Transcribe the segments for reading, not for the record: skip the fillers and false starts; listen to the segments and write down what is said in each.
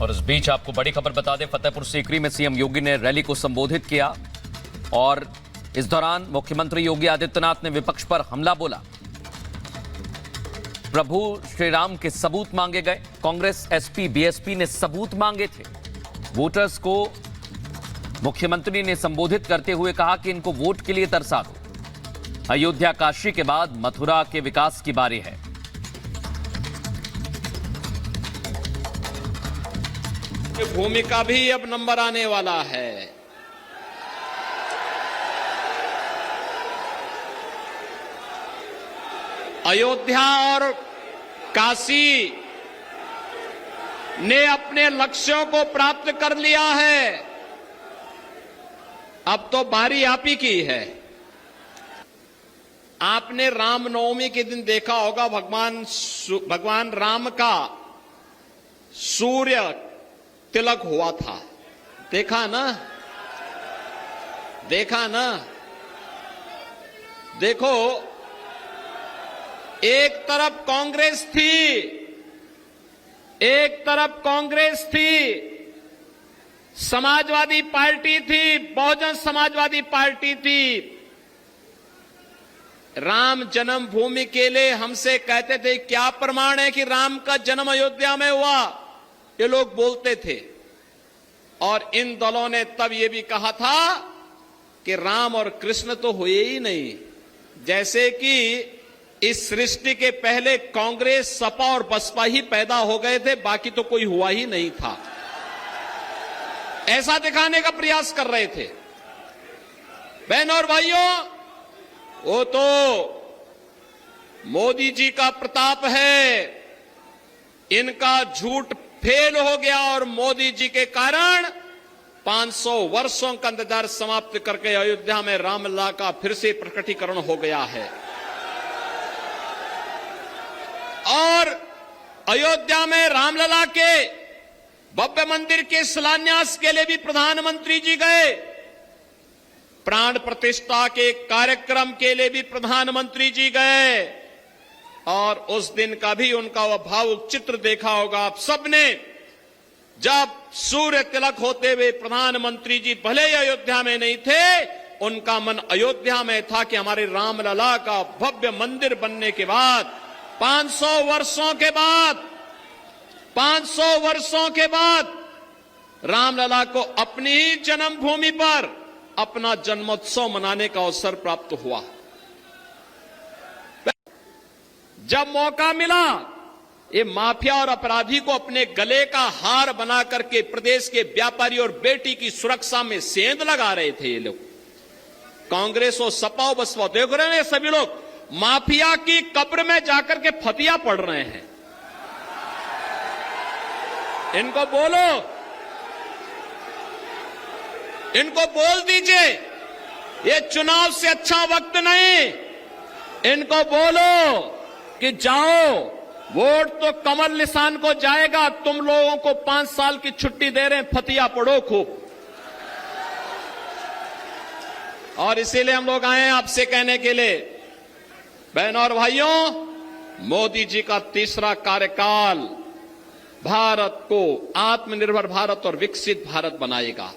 और इस बीच आपको बड़ी खबर बता दें, फतेहपुर सीकरी में सीएम योगी ने रैली को संबोधित किया और इस दौरान मुख्यमंत्री योगी आदित्यनाथ ने विपक्ष पर हमला बोला। प्रभु श्री राम के सबूत मांगे गए। कांग्रेस, एसपी, बीएसपी ने सबूत मांगे थे। वोटर्स को मुख्यमंत्री ने संबोधित करते हुए कहा कि इनको वोट के लिए तरसा दो। अयोध्या, काशी के बाद मथुरा के विकास की बारी है। भूमि का भी अब नंबर आने वाला है। अयोध्या और काशी ने अपने लक्ष्यों को प्राप्त कर लिया है। अब तो बारी आप ही की है। आपने रामनवमी के दिन देखा होगा भगवान राम का सूर्य तिलक हुआ था। देखा ना? देखा ना? देखो, एक तरफ कांग्रेस थी, समाजवादी पार्टी थी, बहुजन समाजवादी पार्टी थी। राम जन्मभूमि के लिए हमसे कहते थे क्या प्रमाण है कि राम का जन्म अयोध्या में हुआ, ये लोग बोलते थे। और इन दलों ने तब ये भी कहा था कि राम और कृष्ण तो हुए ही नहीं, जैसे कि इस सृष्टि के पहले कांग्रेस, सपा और बसपा ही पैदा हो गए थे, बाकी तो कोई हुआ ही नहीं था। ऐसा दिखाने का प्रयास कर रहे थे। बहनों और भाइयों, वो तो मोदी जी का प्रताप है। इनका झूठ फेल हो गया और मोदी जी के कारण 500 वर्षों का इंतजार समाप्त करके अयोध्या में रामलला का फिर से प्रकटीकरण हो गया है। और अयोध्या में रामलला के भव्य मंदिर के शिलान्यास के लिए भी प्रधानमंत्री जी गए। प्राण प्रतिष्ठा के कार्यक्रम के लिए भी प्रधानमंत्री जी गए। और उस दिन का भी उनका वह भावुक चित्र देखा होगा आप सबने, जब सूर्य तिलक होते हुए प्रधानमंत्री जी भले ही अयोध्या में नहीं थे, उनका मन अयोध्या में था कि हमारे रामलला का भव्य मंदिर बनने के बाद 500 वर्षों के बाद रामलला को अपनी ही जन्मभूमि पर अपना जन्मोत्सव मनाने का अवसर प्राप्त हुआ। जब मौका मिला, ये माफिया और अपराधी को अपने गले का हार बना करके प्रदेश के व्यापारी और बेटी की सुरक्षा में सेंध लगा रहे थे ये लोग। कांग्रेस और सपा और बसपा, देख रहे हैं सभी लोग माफिया की कब्र में जाकर के फतिया पढ़ रहे हैं। इनको बोलो, इनको बोल दीजिए ये चुनाव से अच्छा वक्त नहीं। इनको बोलो कि जाओ, वोट तो कमल निशान को जाएगा। तुम लोगों को 5 साल की छुट्टी दे रहे हैं, फतिया पढ़ो खूब। और इसीलिए हम लोग आए हैं आपसे कहने के लिए, बहनों और भाइयों, मोदी जी का तीसरा कार्यकाल भारत को आत्मनिर्भर भारत और विकसित भारत बनाएगा।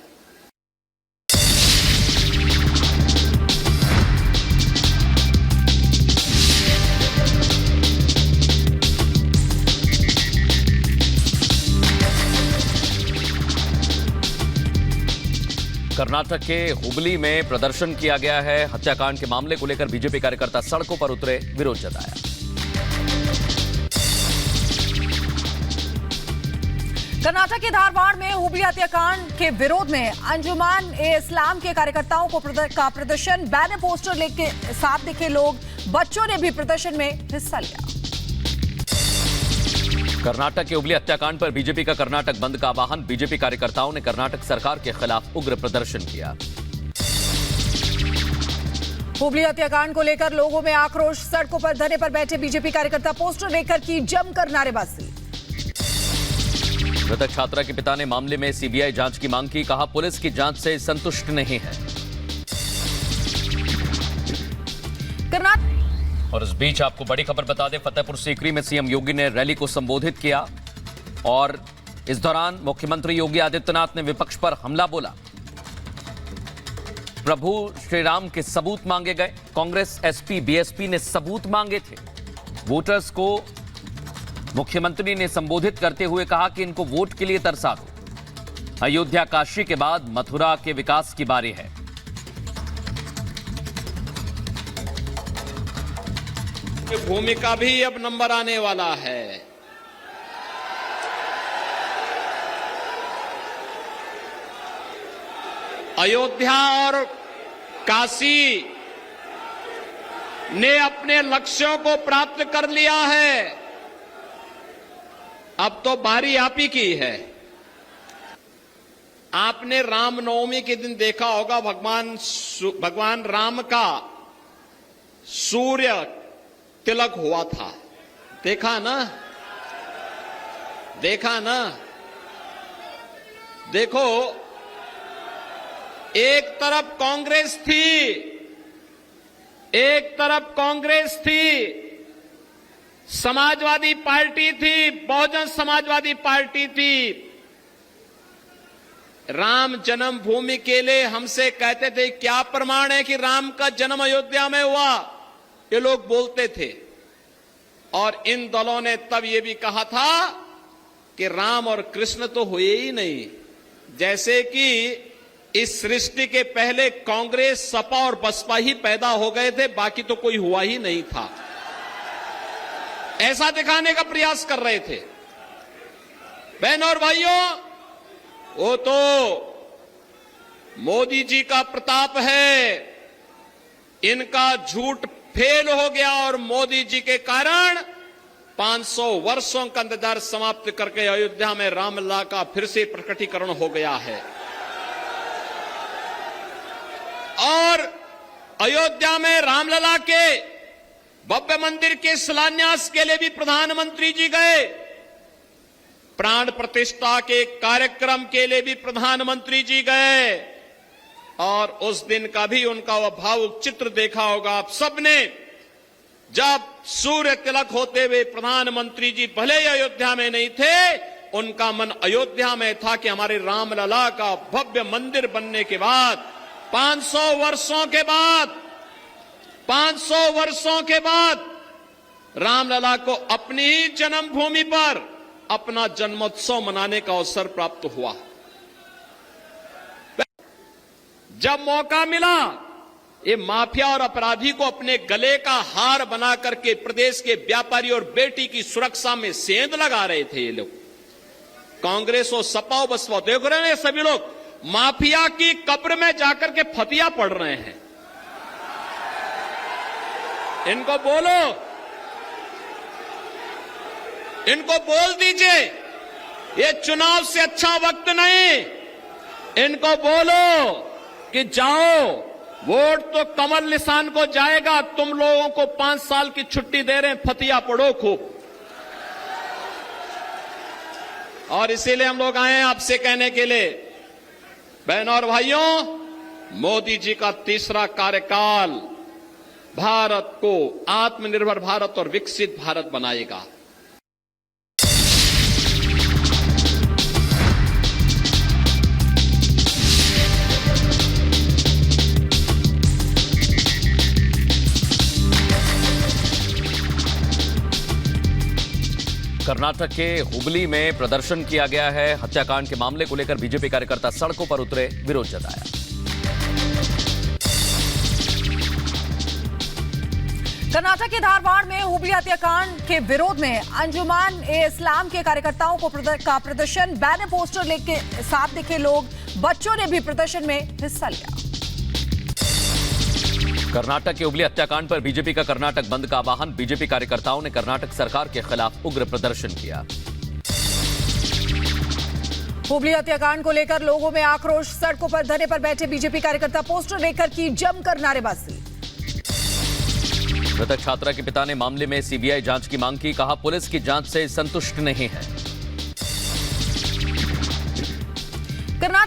कर्नाटक के हुबली में प्रदर्शन किया गया है। हत्याकांड के मामले को लेकर बीजेपी कार्यकर्ता सड़कों पर उतरे, विरोध जताया। कर्नाटक के धारवाड़ में हुबली हत्याकांड के विरोध में अंजुमन ए इस्लाम के कार्यकर्ताओं को का प्रदर्शन, बैनर पोस्टर लेके साथ दिखे लोग, बच्चों ने भी प्रदर्शन में हिस्सा लिया। कर्नाटक के हुबली हत्याकांड पर बीजेपी का कर्नाटक बंद का आह्वान। बीजेपी कार्यकर्ताओं ने कर्नाटक सरकार के खिलाफ उग्र प्रदर्शन किया। हुबली हत्याकांड को लेकर लोगों में आक्रोश, सड़कों पर धरने पर बैठे बीजेपी कार्यकर्ता पोस्टर लेकर की जमकर नारेबाजी। मृतक छात्रा के पिता ने मामले में सीबीआई जांच की मांग की, कहा पुलिस की जांच से संतुष्ट नहीं है। कर्नाटक और इस बीच आपको बड़ी खबर बता दें, फतेहपुर सीकरी में सीएम योगी ने रैली को संबोधित किया और इस दौरान मुख्यमंत्री योगी आदित्यनाथ ने विपक्ष पर हमला बोला। प्रभु श्री राम के सबूत मांगे गए। कांग्रेस, एसपी, बीएसपी ने सबूत मांगे थे। वोटर्स को मुख्यमंत्री ने संबोधित करते हुए कहा कि इनको वोट के लिए तरसा दो। अयोध्या, काशी के बाद मथुरा के विकास की बारी है। भूमि का भी अब नंबर आने वाला है। अयोध्या और काशी ने अपने लक्ष्यों को प्राप्त कर लिया है। अब तो बारी आप ही की है। आपने रामनवमी के दिन देखा होगा भगवान राम का सूर्य तिलक हुआ था। देखा ना? देखा ना? देखो, एक तरफ कांग्रेस थी, समाजवादी पार्टी थी, बहुजन समाजवादी पार्टी थी। राम जन्मभूमि के लिए हमसे कहते थे क्या प्रमाण है कि राम का जन्म अयोध्या में हुआ, ये लोग बोलते थे। और इन दलों ने तब ये भी कहा था कि राम और कृष्ण तो हुए ही नहीं, जैसे कि इस सृष्टि के पहले कांग्रेस, सपा और बसपा ही पैदा हो गए थे, बाकी तो कोई हुआ ही नहीं था। ऐसा दिखाने का प्रयास कर रहे थे। बहनों और भाइयों, वो तो मोदी जी का प्रताप है। इनका झूठ फेल हो गया और मोदी जी के कारण 500 वर्षों का इंतजार समाप्त करके अयोध्या में रामलला का फिर से प्रकटीकरण हो गया है। और अयोध्या में रामलला के भव्य मंदिर के शिलान्यास के लिए भी प्रधानमंत्री जी गए। प्राण प्रतिष्ठा के कार्यक्रम के लिए भी प्रधानमंत्री जी गए। और उस दिन का भी उनका वह भावुक चित्र देखा होगा आप सबने, जब सूर्य तिलक होते हुए प्रधानमंत्री जी भले ही अयोध्या में नहीं थे, उनका मन अयोध्या में था कि हमारे रामलला का भव्य मंदिर बनने के बाद 500 वर्षों के बाद रामलला को अपनी ही जन्मभूमि पर अपना जन्मोत्सव मनाने का अवसर प्राप्त हुआ। जब मौका मिला, ये माफिया और अपराधी को अपने गले का हार बना करके प्रदेश के व्यापारी और बेटी की सुरक्षा में सेंध लगा रहे थे ये लोग। कांग्रेस और सपा और बसपा, देख रहे हैं सभी लोग माफिया की कब्र में जाकर के फतिया पढ़ रहे हैं। इनको बोलो, इनको बोल दीजिए ये चुनाव से अच्छा वक्त नहीं। इनको बोलो कि जाओ, वोट तो कमल निशान को जाएगा, तुम लोगों को 5 साल की छुट्टी दे रहे हैं, फतिया पढ़ो खूब। और इसीलिए हम लोग आए हैं आपसे कहने के लिए, बहनों और भाइयों, मोदी जी का तीसरा कार्यकाल भारत को आत्मनिर्भर भारत और विकसित भारत बनाएगा। कर्नाटक के हुबली में प्रदर्शन किया गया है। हत्याकांड के मामले को लेकर बीजेपी कार्यकर्ता सड़कों पर उतरे, विरोध जताया। कर्नाटक के धारवाड़ में हुबली हत्याकांड के विरोध में अंजुमन ए इस्लाम के कार्यकर्ताओं का प्रदर्शन, बैनर पोस्टर लेके साथ दिखे लोग, बच्चों ने भी प्रदर्शन में हिस्सा लिया। कर्नाटक के हुबली हत्याकांड पर बीजेपी का कर्नाटक बंद का आह्वान। बीजेपी कार्यकर्ताओं ने कर्नाटक सरकार के खिलाफ उग्र प्रदर्शन किया। हुबली हत्याकांड को लेकर लोगों में आक्रोश, सड़कों पर धरने पर बैठे बीजेपी कार्यकर्ता पोस्टर लेकर की जमकर नारेबाजी। मृतक छात्रा के पिता ने मामले में सीबीआई जांच की मांग की, कहा पुलिस की जांच से संतुष्ट नहीं है।